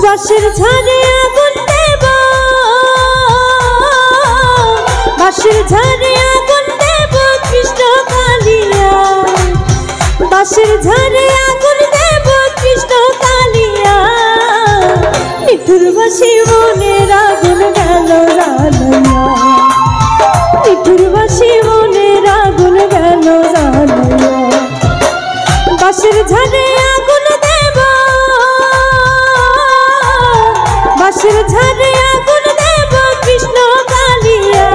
বাঁশের ঝাড়ে আগুন দেব, বাঁশের ঝাড়ে আগুন দেব কৃষ্ণ কালিয়া, বাঁশের ঝাড়ে আগুন দেব কৃষ্ণ কালিয়া। নিঠুর বাঁশি মনের আগুন গেল জ্বালাইয়া, নিঠুর বাঁশি মনের আগুন গেল জ্বালাইয়া। বাঁশের ঝাড়ে আগুন দেব, বাঁশের ঝাড়ে আগুন দেব কৃষ্ণ কালিয়া,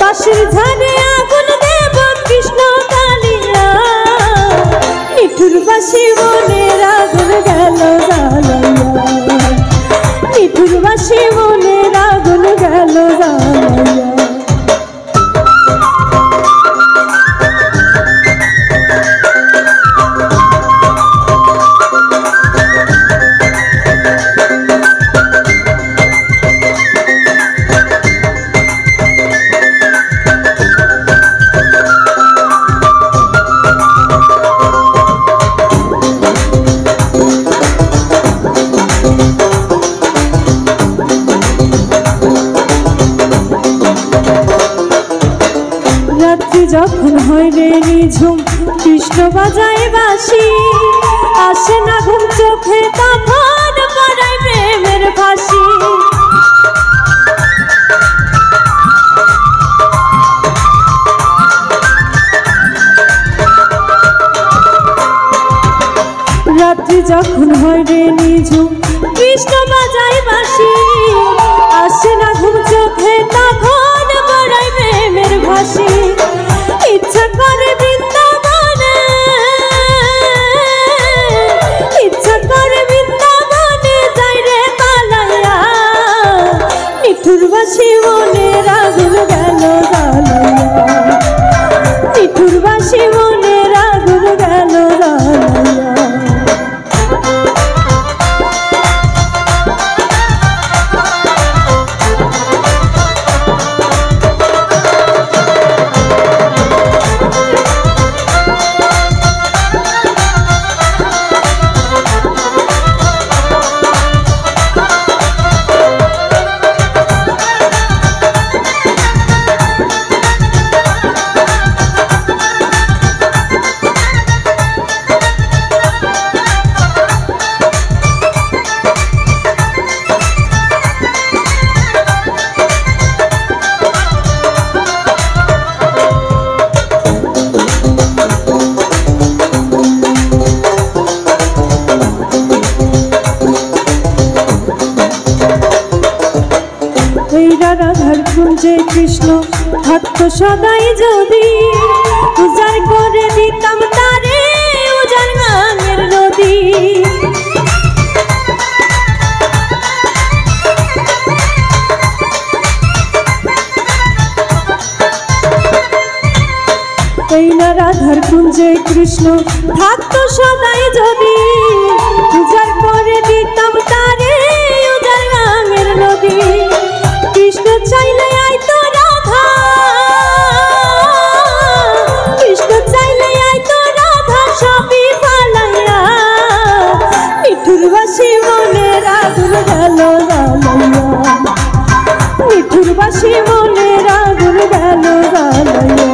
বাঁশের ঝাড়ে আগুন দেব কৃষ্ণ কালিয়া। নিঠুর বাঁশি মনের আগুন গেল জ্বালাইয়া, নিঠুর বাঁশি মনের আগুন গেল জ্বালাইয়া। রাত্রি যখন হয় রে নিঝুম কৃষ্ণ বাজায় বাঁশি, আসে না ঘুম চোখে তখন পড়ায় প্রেমের ফাঁসি। রাত্রি যখন হয় রে নিঝুম কৃষ্ণ বাজায় বাঁশি, আসে না ঘুম চোখে তখন পড়ায় প্রেমের ফাঁসি। ইচ্ছা করে বৃন্দাবনে, ইচ্ছা করে বৃন্দাবনে যাই রে পালাইয়া। নিঠুর বাঁশি মনের আগুন গেল জ্বালাইয়া, নিঠুর বাঁশি মনের আগুন গেল জ্বালাইয়া। রাধার কুঞ্জে কৃষ্ণ থাকত সদাই যদি, উজাড় করে দিতাম তারে উজাড় গানের নদী। এই না রাধার কুঞ্জে কৃষ্ণ থাকত সদাই যদি, উজাড় করে দিতাম তারে উজাড় গানের নদী। কৃষ্ণ চাইলে আইতো রাধা, কৃষ্ণ চাইলে আইতো রাধা সবই পালাইয়া। নিঠুর বাঁশি মনের আগুন গেল জ্বালাইয়া, নিঠুর বাঁশি মনের আগুন গেল জ্বালাইয়া।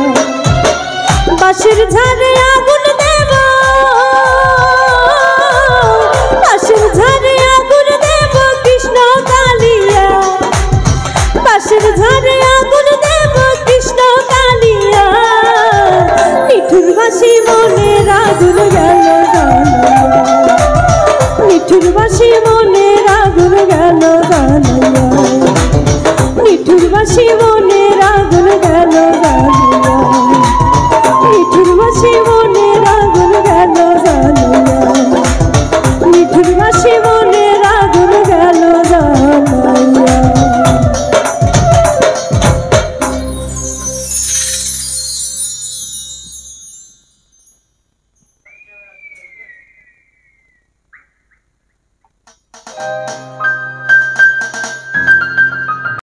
বাঁশের ঝাড়ে আগুন দেব, বাঁশের ঝাড়ে আগুন দেব কৃষ্ণ কালিয়া, বাঁশের ঝাড়ে আগুন দেব কৃষ্ণ কালিয়া। নিঠুর বাঁশি মনের আগুন গেল জ্বালাইয়া, নিঠুর বাঁশি মনের আগুন গেল জ্বালাইয়া।